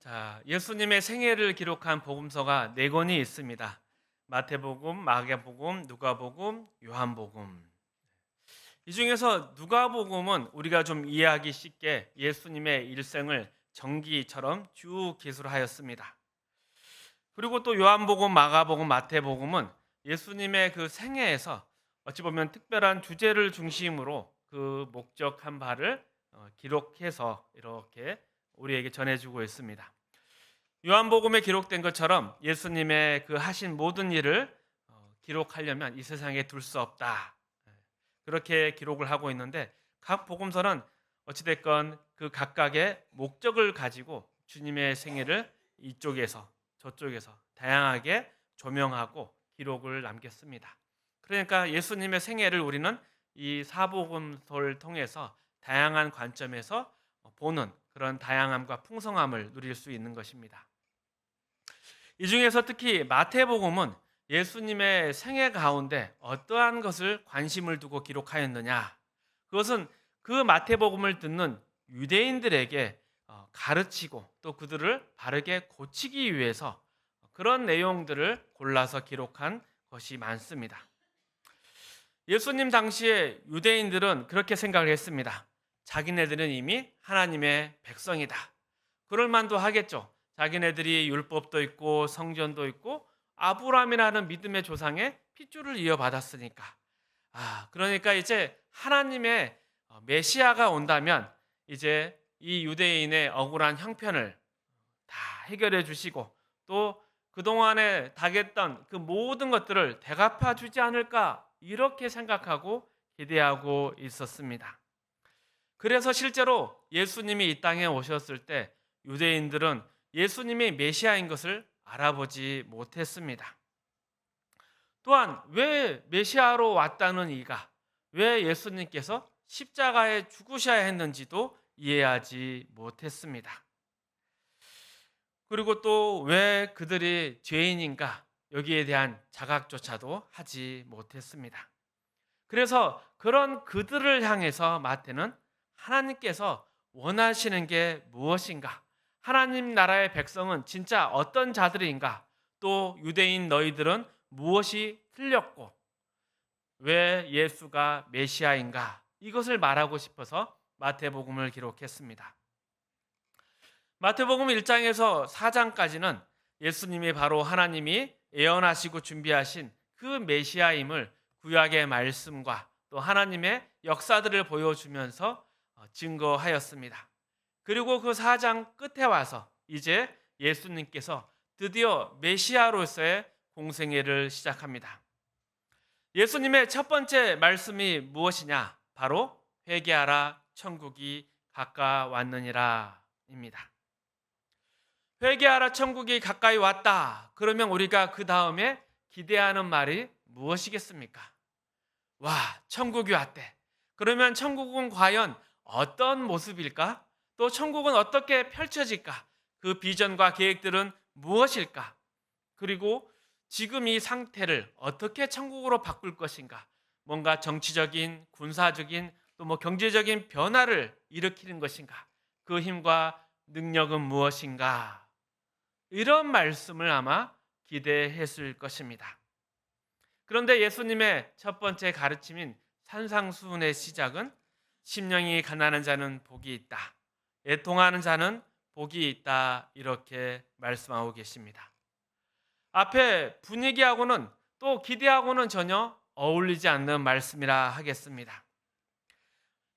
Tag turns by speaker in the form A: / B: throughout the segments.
A: 자, 예수님의 생애를 기록한 복음서가 네 권이 있습니다. 마태복음, 마가복음, 누가복음, 요한복음. 이 중에서 누가복음은 우리가 좀 이해하기 쉽게 예수님의 일생을 전기처럼 쭉 기술하였습니다. 그리고 또 요한복음, 마가복음, 마태복음은 예수님의 그 생애에서 어찌 보면 특별한 주제를 중심으로 그 목적한 바를 기록해서 이렇게 우리에게 전해주고 있습니다. 요한복음에 기록된 것처럼 예수님의 그 하신 모든 일을 기록하려면 이 세상에 둘 수 없다. 그렇게 기록을 하고 있는데 각 복음서는 어찌됐건 그 각각의 목적을 가지고 주님의 생애를 이쪽에서 저쪽에서 다양하게 조명하고 기록을 남겼습니다. 그러니까 예수님의 생애를 우리는 이 사복음서를 통해서 다양한 관점에서 보는 그런 다양함과 풍성함을 누릴 수 있는 것입니다. 이 중에서 특히 마태복음은 예수님의 생애 가운데 어떠한 것을 관심을 두고 기록하였느냐? 그것은 그 마태복음을 듣는 유대인들에게 가르치고 또 그들을 바르게 고치기 위해서 그런 내용들을 골라서 기록한 것이 많습니다. 예수님 당시에 유대인들은 그렇게 생각을 했습니다. 자기네들은 이미 하나님의 백성이다. 그럴 만도 하겠죠. 자기네들이 율법도 있고 성전도 있고 아브라함이라는 믿음의 조상의 핏줄을 이어받았으니까. 그러니까 이제 하나님의 메시아가 온다면 이제 이 유대인의 억울한 형편을 다 해결해 주시고 또 그동안에 당했던 그 모든 것들을 대갚아 주지 않을까 이렇게 생각하고 기대하고 있었습니다. 그래서 실제로 예수님이 이 땅에 오셨을 때 유대인들은 예수님이 메시아인 것을 알아보지 못했습니다. 또한 왜 메시아로 왔다는 이가 왜 예수님께서 십자가에 죽으셔야 했는지도 이해하지 못했습니다. 그리고 또 왜 그들이 죄인인가 여기에 대한 자각조차도 하지 못했습니다. 그래서 그런 그들을 향해서 마태는 하나님께서 원하시는 게 무엇인가? 하나님 나라의 백성은 진짜 어떤 자들인가? 또 유대인 너희들은 무엇이 틀렸고 왜 예수가 메시아인가? 이것을 말하고 싶어서 마태복음을 기록했습니다. 마태복음 1장에서 4장까지는 예수님이 바로 하나님이 예언하시고 준비하신 그 메시아임을 구약의 말씀과 또 하나님의 역사들을 보여주면서 증거하였습니다. 그리고 그 4장 끝에 와서 이제 예수님께서 드디어 메시아로서의 공생애를 시작합니다. 예수님의 첫 번째 말씀이 무엇이냐? 바로 회개하라 천국이 가까웠느니라 입니다. 회개하라 천국이 가까이 왔다. 그러면 우리가 그 다음에 기대하는 말이 무엇이겠습니까? 와, 천국이 왔대. 그러면 천국은 과연 어떤 모습일까? 또 천국은 어떻게 펼쳐질까? 그 비전과 계획들은 무엇일까? 그리고 지금 이 상태를 어떻게 천국으로 바꿀 것인가? 뭔가 정치적인, 군사적인, 또 뭐 경제적인 변화를 일으키는 것인가? 그 힘과 능력은 무엇인가? 이런 말씀을 아마 기대했을 것입니다. 그런데 예수님의 첫 번째 가르침인 산상수훈의 시작은 심령이 가난한 자는 복이 있다. 애통하는 자는 복이 있다. 이렇게 말씀하고 계십니다. 앞에 분위기하고는 또 기대하고는 전혀 어울리지 않는 말씀이라 하겠습니다.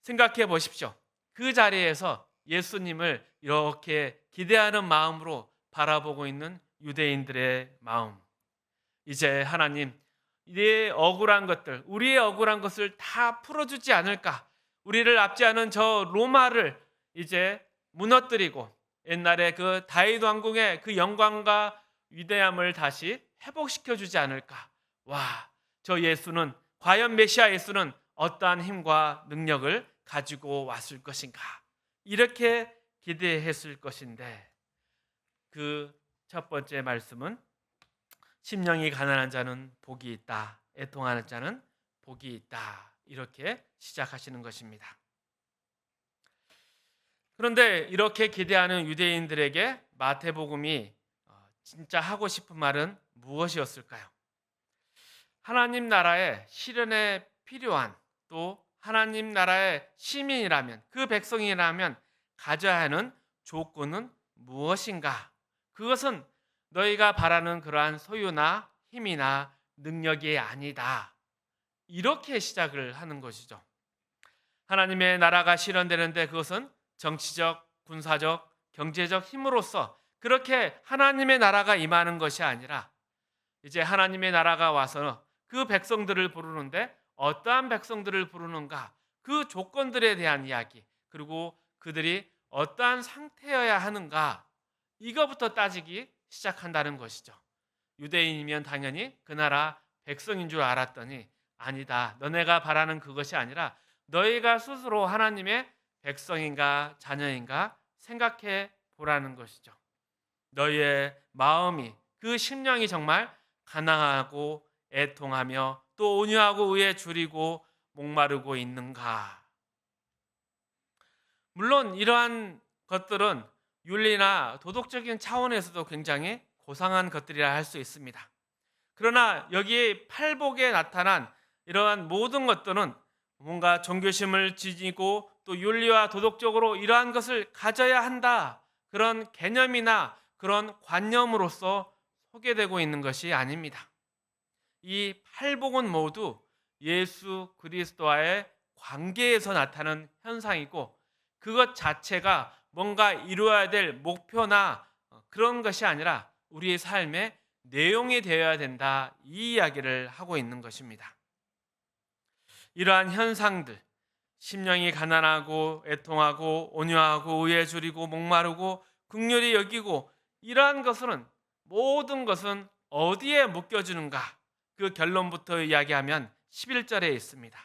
A: 생각해 보십시오. 그 자리에서 예수님을 이렇게 기대하는 마음으로 바라보고 있는 유대인들의 마음. 이제 하나님, 우리의 억울한 것들, 우리의 억울한 것을 다 풀어주지 않을까? 우리를 압제하는 저 로마를 이제 무너뜨리고 옛날에 그 다윗 왕궁의 그 영광과 위대함을 다시 회복시켜 주지 않을까? 와, 저 예수는 과연 메시아 예수는 어떠한 힘과 능력을 가지고 왔을 것인가? 이렇게 기대했을 것인데 그 첫 번째 말씀은 심령이 가난한 자는 복이 있다. 애통하는 자는 복이 있다. 이렇게 시작하시는 것입니다. 그런데 이렇게 기대하는 유대인들에게 마태복음이 진짜 하고 싶은 말은 무엇이었을까요? 하나님 나라의 실현에 필요한, 또 하나님 나라의 시민이라면, 그 백성이라면 가져야 하는 조건은 무엇인가? 그것은 너희가 바라는 그러한 소유나 힘이나 능력이 아니다. 이렇게 시작을 하는 것이죠. 하나님의 나라가 실현되는데 그것은 정치적, 군사적, 경제적 힘으로써 그렇게 하나님의 나라가 임하는 것이 아니라, 이제 하나님의 나라가 와서 그 백성들을 부르는데 어떠한 백성들을 부르는가, 그 조건들에 대한 이야기, 그리고 그들이 어떠한 상태여야 하는가, 이거부터 따지기 시작한다는 것이죠. 유대인이면 당연히 그 나라 백성인 줄 알았더니 아니다. 너네가 바라는 그것이 아니라 너희가 스스로 하나님의 백성인가 자녀인가 생각해 보라는 것이죠. 너희의 마음이, 그 심령이 정말 가난하고 애통하며 또 온유하고 의에 줄이고 목마르고 있는가? 물론 이러한 것들은 윤리나 도덕적인 차원에서도 굉장히 고상한 것들이라 할 수 있습니다. 그러나 여기 팔복에 나타난 이러한 모든 것들은 뭔가 종교심을 지니고 또 윤리와 도덕적으로 이러한 것을 가져야 한다, 그런 개념이나 그런 관념으로서 소개되고 있는 것이 아닙니다. 이 팔복은 모두 예수 그리스도와의 관계에서 나타나는 현상이고, 그것 자체가 뭔가 이루어야 될 목표나 그런 것이 아니라 우리의 삶의 내용이 되어야 된다, 이 이야기를 하고 있는 것입니다. 이러한 현상들, 심령이 가난하고 애통하고 온유하고 의에 줄이고 목마르고 긍휼히 여기고, 이러한 것은 모든 것은 어디에 묶여주는가? 그 결론부터 이야기하면 11절에 있습니다.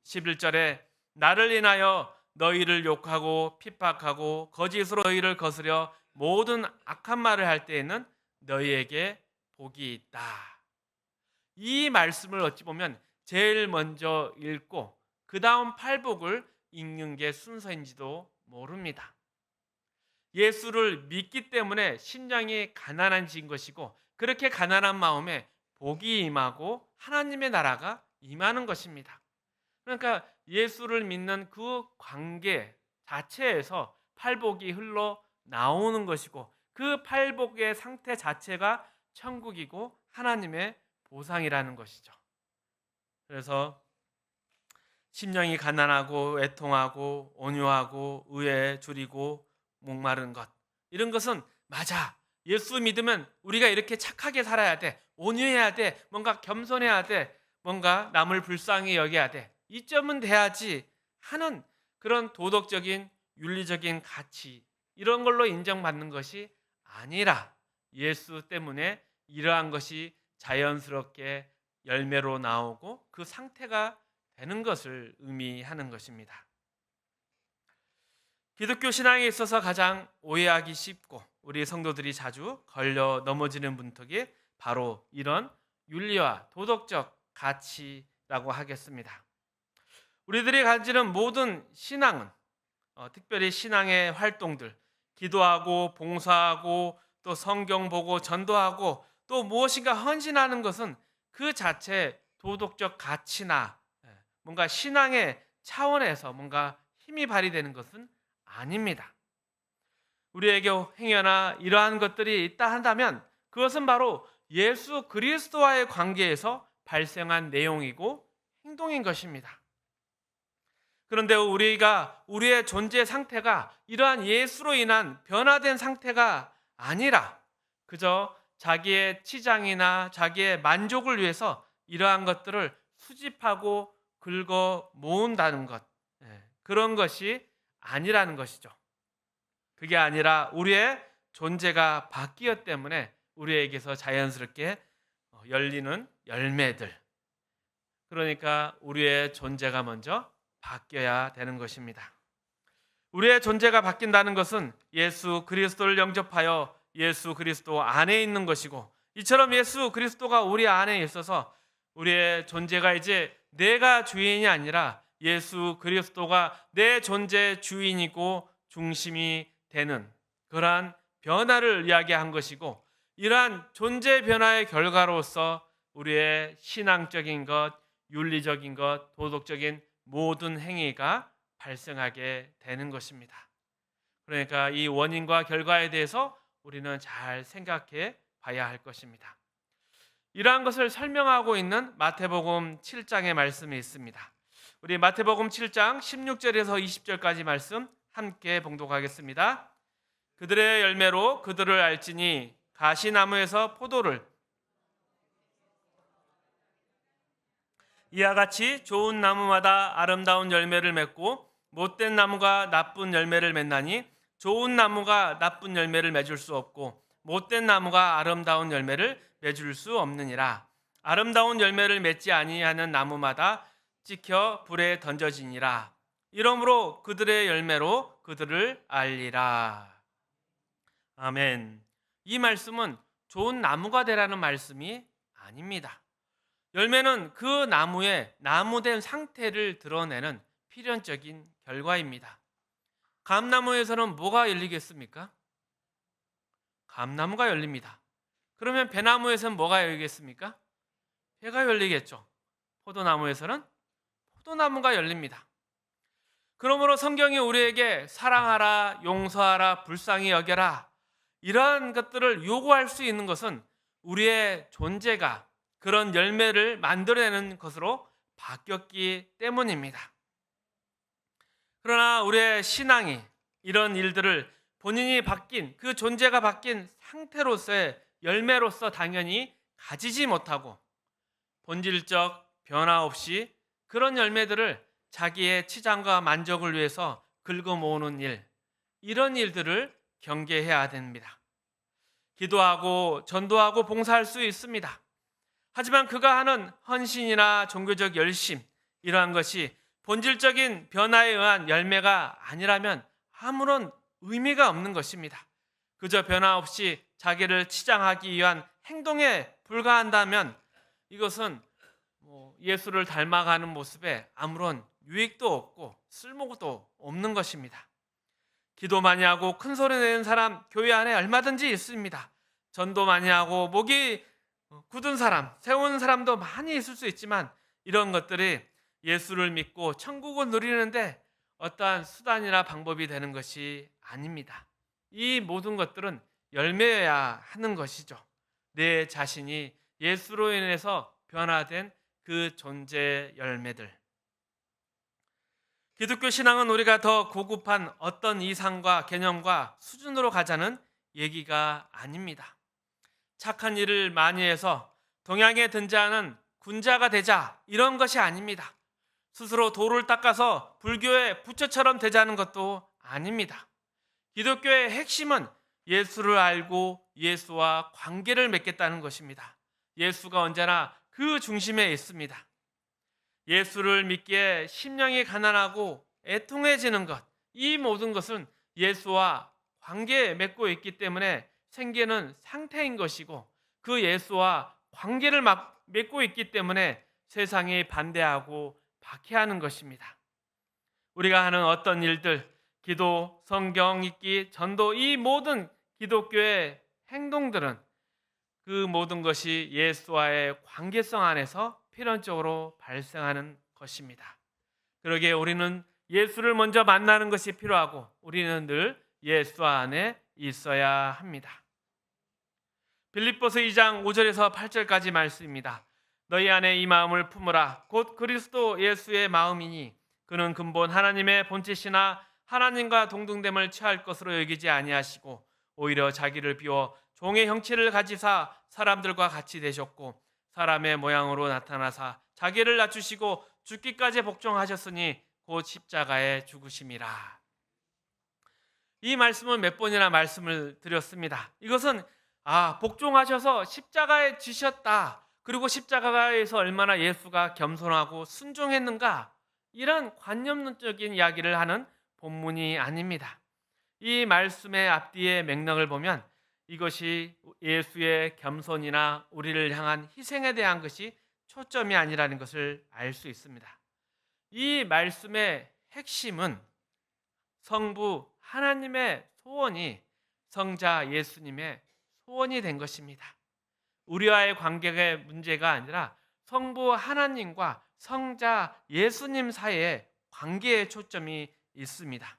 A: 11절에 나를 인하여 너희를 욕하고 핍박하고 거짓으로 너희를 거스려 모든 악한 말을 할 때에는 너희에게 복이 있다. 이 말씀을 어찌 보면 제일 먼저 읽고 그 다음 팔복을 읽는 게 순서인지도 모릅니다. 예수를 믿기 때문에 심령이 가난해진 것이고, 그렇게 가난한 마음에 복이 임하고 하나님의 나라가 임하는 것입니다. 그러니까 예수를 믿는 그 관계 자체에서 팔복이 흘러 나오는 것이고, 그 팔복의 상태 자체가 천국이고 하나님의 보상이라는 것이죠. 그래서 심령이 가난하고 애통하고 온유하고 의에 줄이고 목마른 것, 이런 것은 맞아. 예수 믿으면 우리가 이렇게 착하게 살아야 돼, 온유해야 돼, 뭔가 겸손해야 돼, 뭔가 남을 불쌍히 여겨야 돼, 이점은 돼야지 하는 그런 도덕적인 윤리적인 가치, 이런 걸로 인정받는 것이 아니라 예수 때문에 이러한 것이 자연스럽게 열매로 나오고 그 상태가 되는 것을 의미하는 것입니다. 기독교 신앙에 있어서 가장 오해하기 쉽고 우리 성도들이 자주 걸려 넘어지는 문턱이 바로 이런 윤리와 도덕적 가치라고 하겠습니다. 우리들이 가지는 모든 신앙은 특별히 신앙의 활동들, 기도하고 봉사하고 또 성경 보고 전도하고 또 무엇인가 헌신하는 것은 그 자체 도덕적 가치나 뭔가 신앙의 차원에서 뭔가 힘이 발휘되는 것은 아닙니다. 우리에게 행여나 이러한 것들이 있다 한다면 그것은 바로 예수 그리스도와의 관계에서 발생한 내용이고 행동인 것입니다. 그런데 우리가 우리의 존재 상태가 이러한 예수로 인한 변화된 상태가 아니라 그저 자기의 치장이나 자기의 만족을 위해서 이러한 것들을 수집하고 긁어 모은다는 것, 그런 것이 아니라는 것이죠. 그게 아니라 우리의 존재가 바뀌었기 때문에 우리에게서 자연스럽게 열리는 열매들, 그러니까 우리의 존재가 먼저 바뀌어야 되는 것입니다. 우리의 존재가 바뀐다는 것은 예수 그리스도를 영접하여 예수 그리스도 안에 있는 것이고, 이처럼 예수 그리스도가 우리 안에 있어서 우리의 존재가 이제 내가 주인이 아니라 예수 그리스도가 내 존재의 주인이고 중심이 되는 그러한 변화를 이야기한 것이고, 이러한 존재 변화의 결과로서 우리의 신앙적인 것, 윤리적인 것, 도덕적인 모든 행위가 발생하게 되는 것입니다. 그러니까 이 원인과 결과에 대해서 우리는 잘 생각해 봐야 할 것입니다. 이러한 것을 설명하고 있는 마태복음 7장의 말씀이 있습니다. 우리 마태복음 7장 16절에서 20절까지 말씀 함께 봉독하겠습니다. 그들의 열매로 그들을 알지니 가시나무에서 포도를 이와 같이 좋은 나무마다 아름다운 열매를 맺고 못된 나무가 나쁜 열매를 맺나니 좋은 나무가 나쁜 열매를 맺을 수 없고 못된 나무가 아름다운 열매를 맺을 수 없느니라. 아름다운 열매를 맺지 아니하는 나무마다 찍혀 불에 던져지니라. 이러므로 그들의 열매로 그들을 알리라. 아멘. 이 말씀은 좋은 나무가 되라는 말씀이 아닙니다. 열매는 그 나무의 나무된 상태를 드러내는 필연적인 결과입니다. 감나무에서는 뭐가 열리겠습니까? 감나무가 열립니다. 그러면 배나무에서는 뭐가 열리겠습니까? 배가 열리겠죠. 포도나무에서는 포도나무가 열립니다. 그러므로 성경이 우리에게 사랑하라, 용서하라, 불쌍히 여겨라 이러한 것들을 요구할 수 있는 것은 우리의 존재가 그런 열매를 만들어내는 것으로 바뀌었기 때문입니다. 그러나 우리의 신앙이 이런 일들을 본인이 바뀐 그 존재가 바뀐 상태로서의 열매로서 당연히 가지지 못하고 본질적 변화 없이 그런 열매들을 자기의 치장과 만족을 위해서 긁어 모으는 일, 이런 일들을 경계해야 됩니다. 기도하고 전도하고 봉사할 수 있습니다. 하지만 그가 하는 헌신이나 종교적 열심, 이러한 것이 본질적인 변화에 의한 열매가 아니라면 아무런 의미가 없는 것입니다. 그저 변화 없이 자기를 치장하기 위한 행동에 불과한다면 이것은 예수를 닮아가는 모습에 아무런 유익도 없고 쓸모도 없는 것입니다. 기도 많이 하고 큰 소리 내는 사람 교회 안에 얼마든지 있습니다. 전도 많이 하고 목이 굳은 사람, 세운 사람도 많이 있을 수 있지만 이런 것들이 예수를 믿고 천국을 누리는데 어떠한 수단이나 방법이 되는 것이 아닙니다. 이 모든 것들은 열매여야 하는 것이죠. 내 자신이 예수로 인해서 변화된 그 존재 열매들. 기독교 신앙은 우리가 더 고급한 어떤 이상과 개념과 수준으로 가자는 얘기가 아닙니다. 착한 일을 많이 해서 동양에 등장하는 군자가 되자 이런 것이 아닙니다. 스스로 도를 닦아서 불교의 부처처럼 되자는 것도 아닙니다. 기독교의 핵심은 예수를 알고 예수와 관계를 맺겠다는 것입니다. 예수가 언제나 그 중심에 있습니다. 예수를 믿기에 심령이 가난하고 애통해지는 것, 이 모든 것은 예수와 관계에 맺고 있기 때문에 생기는 상태인 것이고 그 예수와 관계를 맺고 있기 때문에 세상이 반대하고 박해하는 것입니다. 우리가 하는 어떤 일들, 기도, 성경 읽기, 전도, 이 모든 기독교의 행동들은 그 모든 것이 예수와의 관계성 안에서 필연적으로 발생하는 것입니다. 그러기에 우리는 예수를 먼저 만나는 것이 필요하고 우리는 늘 예수 안에 있어야 합니다. 빌립보서 2장 5절에서 8절까지 말씀입니다. 너희 안에 이 마음을 품으라. 곧 그리스도 예수의 마음이니 그는 근본 하나님의 본체시나 하나님과 동등됨을 취할 것으로 여기지 아니하시고 오히려 자기를 비워 종의 형체를 가지사 사람들과 같이 되셨고 사람의 모양으로 나타나사 자기를 낮추시고 죽기까지 복종하셨으니 곧 십자가에 죽으심이라. 이 말씀은 몇 번이나 말씀을 드렸습니다. 이것은 복종하셔서 십자가에 지셨다. 그리고 십자가에서 얼마나 예수가 겸손하고 순종했는가, 이런 관념론적인 이야기를 하는 본문이 아닙니다. 이 말씀의 앞뒤의 맥락을 보면 이것이 예수의 겸손이나 우리를 향한 희생에 대한 것이 초점이 아니라는 것을 알 수 있습니다. 이 말씀의 핵심은 성부 하나님의 소원이 성자 예수님의 소원이 된 것입니다. 우리와의 관계의 문제가 아니라 성부 하나님과 성자 예수님 사이의 관계에 초점이 있습니다.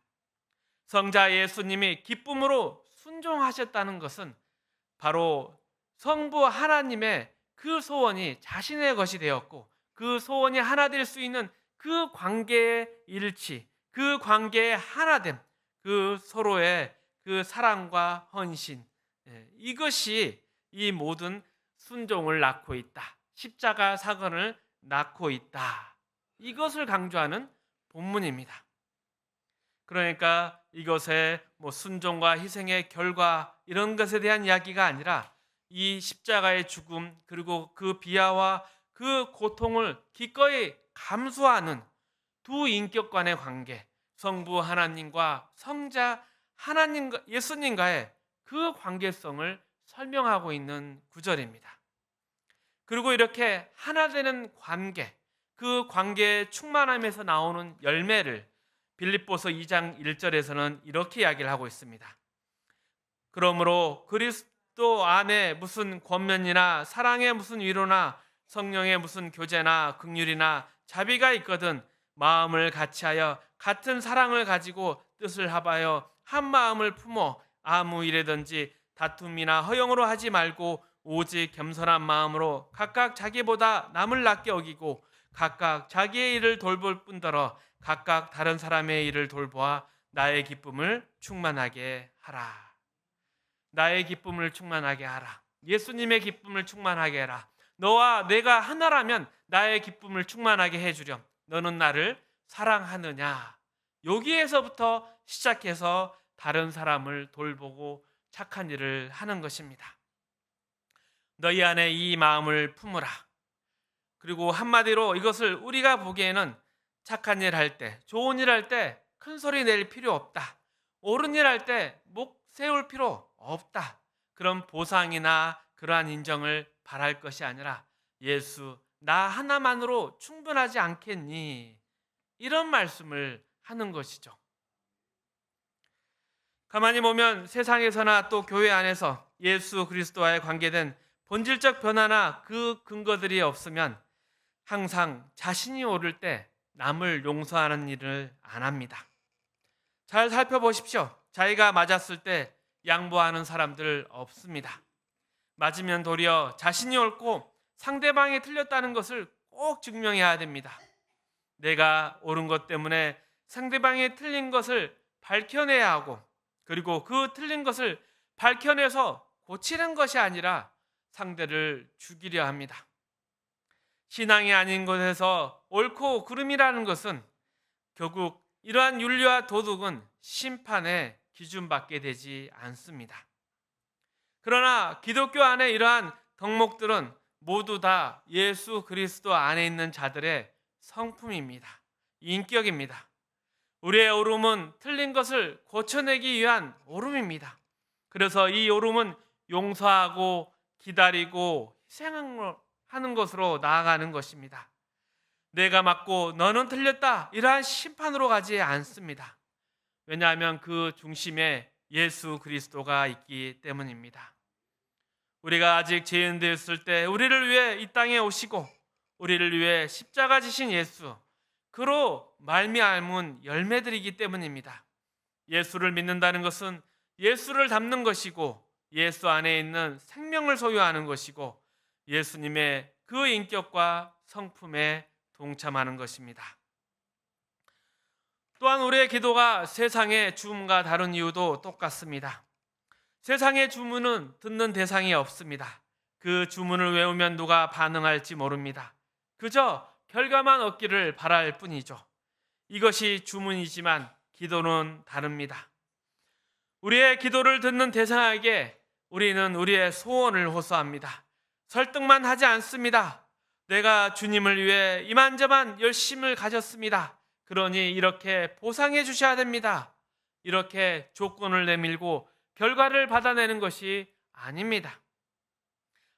A: 성자 예수님이 기쁨으로 순종하셨다는 것은 바로 성부 하나님의 그 소원이 자신의 것이 되었고, 그 소원이 하나 될 수 있는 그 관계의 일치, 그 관계의 하나됨, 그 서로의 그 사랑과 헌신, 이것이 이 모든 순종을 낳고 있다. 십자가 사건을 낳고 있다. 이것을 강조하는 본문입니다. 그러니까 이것의 순종과 희생의 결과 이런 것에 대한 이야기가 아니라 이 십자가의 죽음, 그리고 그 비하와 그 고통을 기꺼이 감수하는 두 인격 간의 관계, 성부 하나님과 성자 하나님 예수님과의 그 관계성을 설명하고 있는 구절입니다. 그리고 이렇게 하나 되는 관계, 그 관계의 충만함에서 나오는 열매를 빌립보서 2장 1절에서는 이렇게 이야기를 하고 있습니다. 그러므로 그리스도 안에 무슨 권면이나 사랑의 무슨 위로나 성령의 무슨 교제나 긍휼이나 자비가 있거든 마음을 같이하여 같은 사랑을 가지고 뜻을 합하여 한 마음을 품어 아무 일에든지 다툼이나 허영으로 하지 말고 오직 겸손한 마음으로 각각 자기보다 남을 낫게 여기고 각각 자기의 일을 돌볼 뿐더러 각각 다른 사람의 일을 돌보아 나의 기쁨을 충만하게 하라. 나의 기쁨을 충만하게 하라. 예수님의 기쁨을 충만하게 해라. 너와 내가 하나라면 나의 기쁨을 충만하게 해주렴. 너는 나를 사랑하느냐. 여기에서부터 시작해서 다른 사람을 돌보고 착한 일을 하는 것입니다. 너희 안에 이 마음을 품으라. 그리고 한마디로 이것을 우리가 보기에는 착한 일 할 때, 좋은 일 할 때 큰 소리 낼 필요 없다. 옳은 일 할 때 목 세울 필요 없다. 그런 보상이나 그러한 인정을 바랄 것이 아니라 예수, 나 하나만으로 충분하지 않겠니? 이런 말씀을 하는 것이죠. 가만히 보면 세상에서나 또 교회 안에서 예수 그리스도와의 관계된 본질적 변화나 그 근거들이 없으면 항상 자신이 옳을 때 남을 용서하는 일을 안 합니다. 잘 살펴보십시오. 자기가 맞았을 때 양보하는 사람들 없습니다. 맞으면 도리어 자신이 옳고 상대방이 틀렸다는 것을 꼭 증명해야 됩니다. 내가 옳은 것 때문에 상대방이 틀린 것을 밝혀내야 하고, 그리고 그 틀린 것을 밝혀내서 고치는 것이 아니라 상대를 죽이려 합니다. 신앙이 아닌 곳에서 옳고 그름이라는 것은 결국 이러한 윤리와 도덕은 심판의 기준받게 되지 않습니다. 그러나 기독교 안에 이러한 덕목들은 모두 다 예수 그리스도 안에 있는 자들의 성품입니다. 인격입니다. 우리의 옳음은 틀린 것을 고쳐내기 위한 옳음입니다. 그래서 이 옳음은 용서하고 기다리고 희생하는 것으로 나아가는 것입니다. 내가 맞고 너는 틀렸다, 이러한 심판으로 가지 않습니다. 왜냐하면 그 중심에 예수 그리스도가 있기 때문입니다. 우리가 아직 죄인 되었을 때 우리를 위해 이 땅에 오시고 우리를 위해 십자가 지신 예수, 그로 말미암은 열매들이기 때문입니다. 예수를 믿는다는 것은 예수를 닮는 것이고 예수 안에 있는 생명을 소유하는 것이고 예수님의 그 인격과 성품에 동참하는 것입니다. 또한 우리의 기도가 세상의 주문과 다른 이유도 똑같습니다. 세상의 주문은 듣는 대상이 없습니다. 그 주문을 외우면 누가 반응할지 모릅니다. 그저 결과만 얻기를 바랄 뿐이죠. 이것이 주문이지만 기도는 다릅니다. 우리의 기도를 듣는 대상에게 우리는 우리의 소원을 호소합니다. 설득만 하지 않습니다. 내가 주님을 위해 이만저만 열심을 가졌습니다. 그러니 이렇게 보상해 주셔야 됩니다. 이렇게 조건을 내밀고 결과를 받아내는 것이 아닙니다.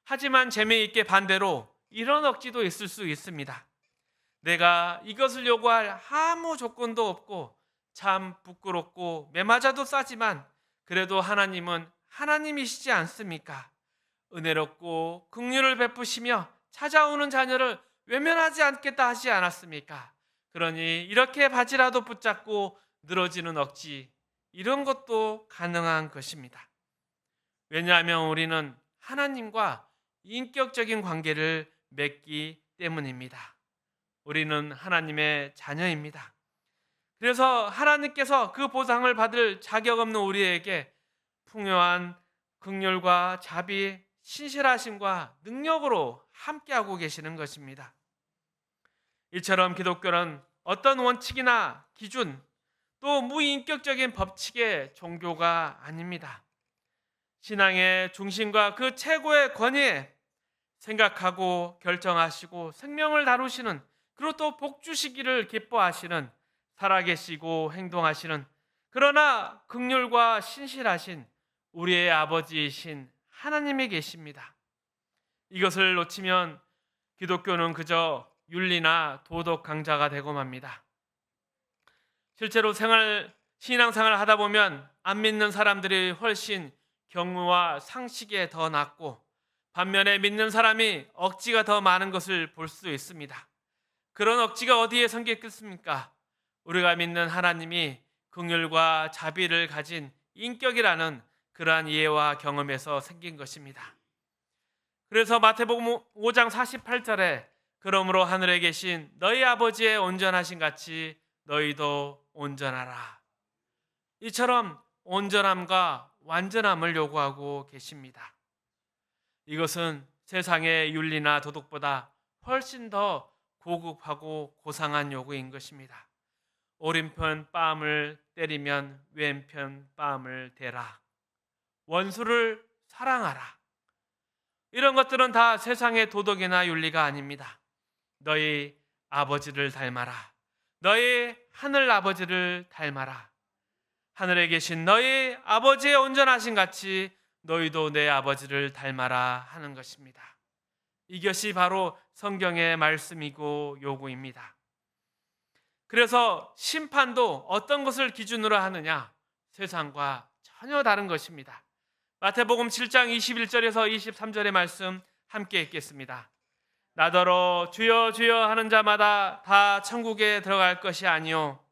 A: 하지만 재미있게 반대로 이런 억지도 있을 수 있습니다. 내가 이것을 요구할 아무 조건도 없고 참 부끄럽고 매맞아도 싸지만 그래도 하나님은 하나님이시지 않습니까? 은혜롭고 긍휼을 베푸시며 찾아오는 자녀를 외면하지 않겠다 하지 않았습니까? 그러니 이렇게 바지라도 붙잡고 늘어지는 억지, 이런 것도 가능한 것입니다. 왜냐하면 우리는 하나님과 인격적인 관계를 맺기 때문입니다. 우리는 하나님의 자녀입니다. 그래서 하나님께서 그 보상을 받을 자격 없는 우리에게 풍요한 긍휼과 자비, 신실하심과 능력으로 함께하고 계시는 것입니다. 이처럼 기독교는 어떤 원칙이나 기준, 또 무인격적인 법칙의 종교가 아닙니다. 신앙의 중심과 그 최고의 권위에 생각하고 결정하시고 생명을 다루시는, 그리고 또 복주시기를 기뻐하시는, 살아계시고 행동하시는, 그러나 긍휼과 신실하신 우리의 아버지이신 하나님이 계십니다. 이것을 놓치면 기독교는 그저 윤리나 도덕 강좌가 되고 맙니다. 실제로 신앙생활을 하다 보면 안 믿는 사람들이 훨씬 경무와 상식에 더 낮고, 반면에 믿는 사람이 억지가 더 많은 것을 볼 수 있습니다. 그런 억지가 어디에 생겼겠습니까? 우리가 믿는 하나님이 긍휼과 자비를 가진 인격이라는 그러한 이해와 경험에서 생긴 것입니다. 그래서 마태복음 5장 48절에 그러므로 하늘에 계신 너희 아버지의 온전하신 같이 너희도 온전하라. 이처럼 온전함과 완전함을 요구하고 계십니다. 이것은 세상의 윤리나 도덕보다 훨씬 더 고급하고 고상한 요구인 것입니다. 오른편 뺨을 때리면 왼편 뺨을 대라. 원수를 사랑하라. 이런 것들은 다 세상의 도덕이나 윤리가 아닙니다. 너희 아버지를 닮아라. 너희 하늘 아버지를 닮아라. 하늘에 계신 너희 아버지의 온전하신 같이 너희도 내 아버지를 닮아라 하는 것입니다. 이것이 바로 성경의 말씀이고 요구입니다. 그래서 심판도 어떤 것을 기준으로 하느냐? 세상과 전혀 다른 것입니다. 마태복음 7장 21절에서 23절의 말씀 함께 읽겠습니다. 나더러 주여 주여 하는 자마다 다 천국에 들어갈 것이 아니요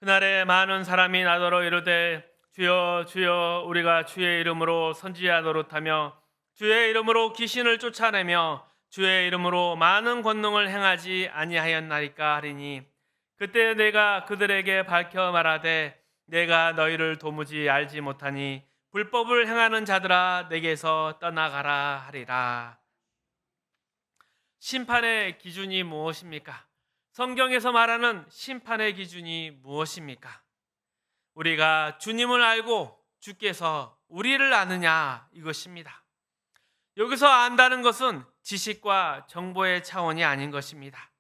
A: 그날에 많은 사람이 나더러 이르되 주여 주여 우리가 주의 이름으로 선지자도록 하며 주의 이름으로 귀신을 쫓아내며 주의 이름으로 많은 권능을 행하지 아니하였나이까 하리니 그때 내가 그들에게 밝혀 말하되 내가 너희를 도무지 알지 못하니 불법을 행하는 자들아 내게서 떠나가라 하리라. 심판의 기준이 무엇입니까? 성경에서 말하는 심판의 기준이 무엇입니까? 우리가 주님을 알고 주께서 우리를 아느냐, 이것입니다. 여기서 안다는 것은 지식과 정보의 차원이 아닌 것입니다.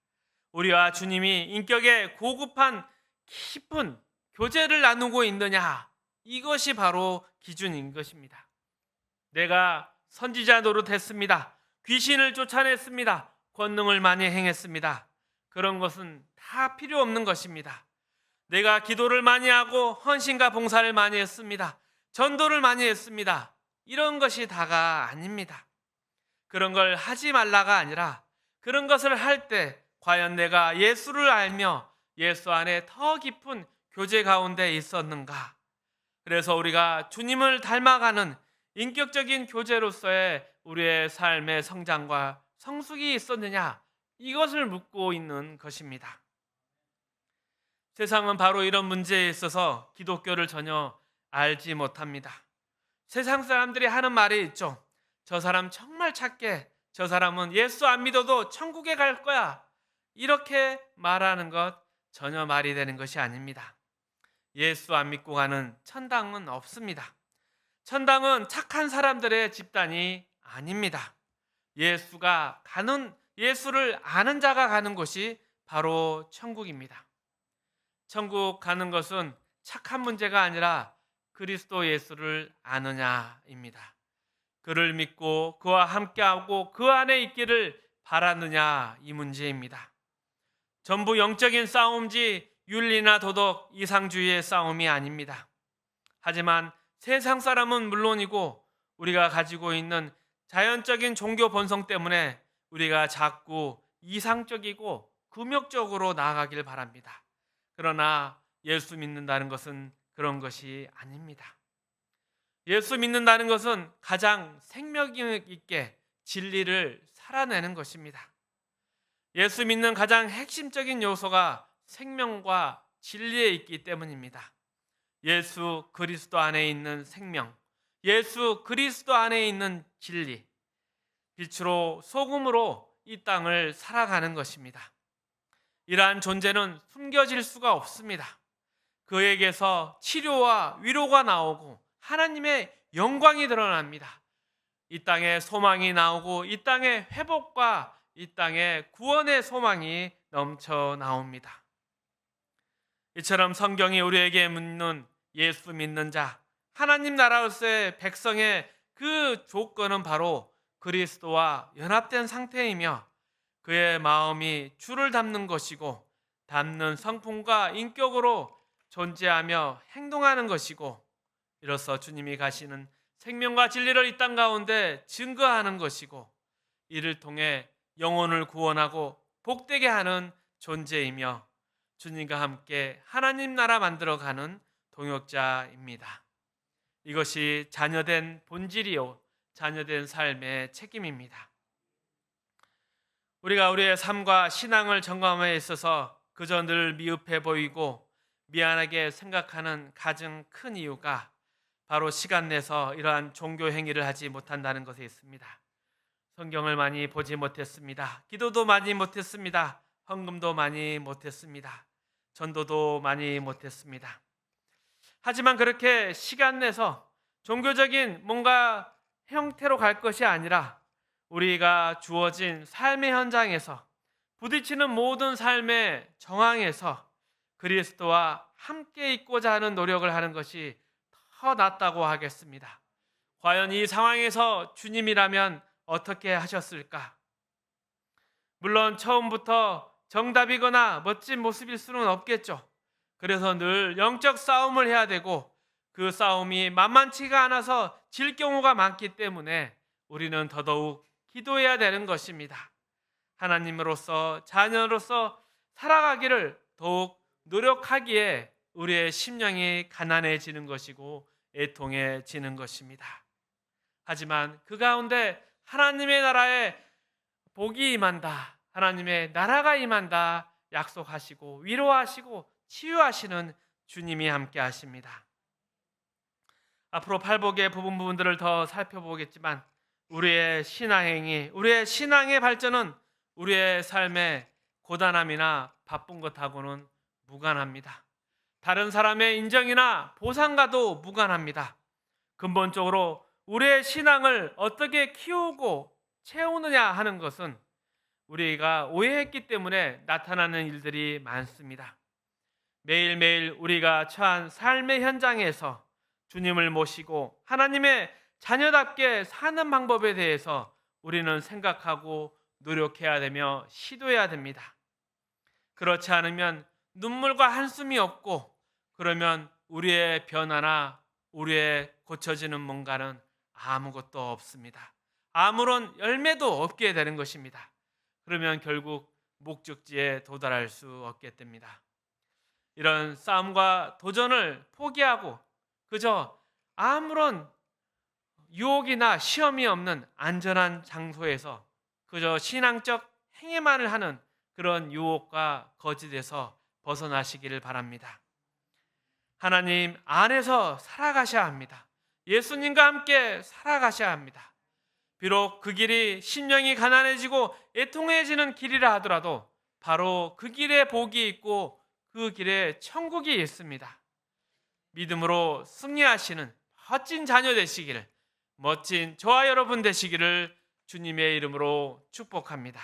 A: 우리와 주님이 인격의 고급한 깊은 교제를 나누고 있느냐, 이것이 바로 기준인 것입니다. 내가 선지자 노릇했습니다. 귀신을 쫓아냈습니다. 권능을 많이 행했습니다. 그런 것은 다 필요 없는 것입니다. 내가 기도를 많이 하고 헌신과 봉사를 많이 했습니다. 전도를 많이 했습니다. 이런 것이 다가 아닙니다. 그런 걸 하지 말라가 아니라 그런 것을 할 때 과연 내가 예수를 알며 예수 안에 더 깊은 교제 가운데 있었는가? 그래서 우리가 주님을 닮아가는 인격적인 교제로서의 우리의 삶의 성장과 성숙이 있었느냐? 이것을 묻고 있는 것입니다. 세상은 바로 이런 문제에 있어서 기독교를 전혀 알지 못합니다. 세상 사람들이 하는 말이 있죠. 저 사람 정말 착해. 저 사람은 예수 안 믿어도 천국에 갈 거야. 이렇게 말하는 것 전혀 말이 되는 것이 아닙니다. 예수 안 믿고 가는 천당은 없습니다. 천당은 착한 사람들의 집단이 아닙니다. 예수를 아는 자가 가는 곳이 바로 천국입니다. 천국 가는 것은 착한 문제가 아니라 그리스도 예수를 아느냐입니다. 그를 믿고 그와 함께하고 그 안에 있기를 바랐느냐 이 문제입니다. 전부 영적인 싸움지 윤리나 도덕, 이상주의의 싸움이 아닙니다. 하지만 세상 사람은 물론이고 우리가 가지고 있는 자연적인 종교 본성 때문에 우리가 자꾸 이상적이고 금욕적으로 나아가길 바랍니다. 그러나 예수 믿는다는 것은 그런 것이 아닙니다. 예수 믿는다는 것은 가장 생명 있게 진리를 살아내는 것입니다. 예수 믿는 가장 핵심적인 요소가 생명과 진리에 있기 때문입니다. 예수 그리스도 안에 있는 생명, 예수 그리스도 안에 있는 진리, 빛으로 소금으로 이 땅을 살아가는 것입니다. 이러한 존재는 숨겨질 수가 없습니다. 그에게서 치료와 위로가 나오고 하나님의 영광이 드러납니다. 이 땅에 소망이 나오고 이 땅에 회복과 이 땅에 구원의 소망이 넘쳐 나옵니다. 이처럼 성경이 우리에게 묻는 예수 믿는 자, 하나님 나라로서의 백성의 그 조건은 바로 그리스도와 연합된 상태이며 그의 마음이 주를 닮는 것이고 닮는 성품과 인격으로 존재하며 행동하는 것이고 이로써 주님이 가시는 생명과 진리를 이 땅 가운데 증거하는 것이고 이를 통해 영혼을 구원하고 복되게 하는 존재이며 주님과 함께 하나님 나라 만들어가는 동역자입니다. 이것이 자녀된 본질이요 자녀된 삶의 책임입니다. 우리가 우리의 삶과 신앙을 점검함에 있어서 그저 늘 미흡해 보이고 미안하게 생각하는 가장 큰 이유가 바로 시간 내서 이러한 종교 행위를 하지 못한다는 것에 있습니다. 성경을 많이 보지 못했습니다. 기도도 많이 못했습니다. 헌금도 많이 못했습니다. 전도도 많이 못했습니다. 하지만 그렇게 시간 내서 종교적인 뭔가 형태로 갈 것이 아니라 우리가 주어진 삶의 현장에서 부딪히는 모든 삶의 정황에서 그리스도와 함께 있고자 하는 노력을 하는 것이 더 낫다고 하겠습니다. 과연 이 상황에서 주님이라면 어떻게 하셨을까? 물론 처음부터 정답이거나 멋진 모습일 수는 없겠죠. 그래서 늘 영적 싸움을 해야 되고 그 싸움이 만만치가 않아서 질 경우가 많기 때문에 우리는 더더욱 기도해야 되는 것입니다. 하나님으로서 자녀로서 살아가기를 더욱 노력하기에 우리의 심령이 가난해지는 것이고 애통해지는 것입니다. 하지만 그 가운데 하나님의 나라에 복이 임한다, 하나님의 나라가 임한다 약속하시고 위로하시고 치유하시는 주님이 함께 하십니다. 앞으로 팔복의 부분들을 더 살펴보겠지만 우리의 신앙행위, 우리의 신앙의 발전은 우리의 삶의 고단함이나 바쁜 것하고는 무관합니다. 다른 사람의 인정이나 보상과도 무관합니다. 근본적으로 우리의 신앙을 어떻게 키우고 채우느냐 하는 것은 우리가 오해했기 때문에 나타나는 일들이 많습니다. 매일매일 우리가 처한 삶의 현장에서 주님을 모시고 하나님의 자녀답게 사는 방법에 대해서 우리는 생각하고 노력해야 되며 시도해야 됩니다. 그렇지 않으면 눈물과 한숨이 없고 그러면 우리의 변화나 우리의 고쳐지는 뭔가는 아무것도 없습니다. 아무런 열매도 없게 되는 것입니다. 그러면 결국 목적지에 도달할 수 없게 됩니다. 이런 싸움과 도전을 포기하고 그저 아무런 유혹이나 시험이 없는 안전한 장소에서 그저 신앙적 행위만을 하는 그런 유혹과 거짓에서 벗어나시기를 바랍니다. 하나님 안에서 살아가셔야 합니다. 예수님과 함께 살아가셔야 합니다. 비록 그 길이 심령이 가난해지고 애통해지는 길이라 하더라도 바로 그 길에 복이 있고 그 길에 천국이 있습니다. 믿음으로 승리하시는 멋진 자녀 되시기를, 멋진 저와 여러분 되시기를 주님의 이름으로 축복합니다.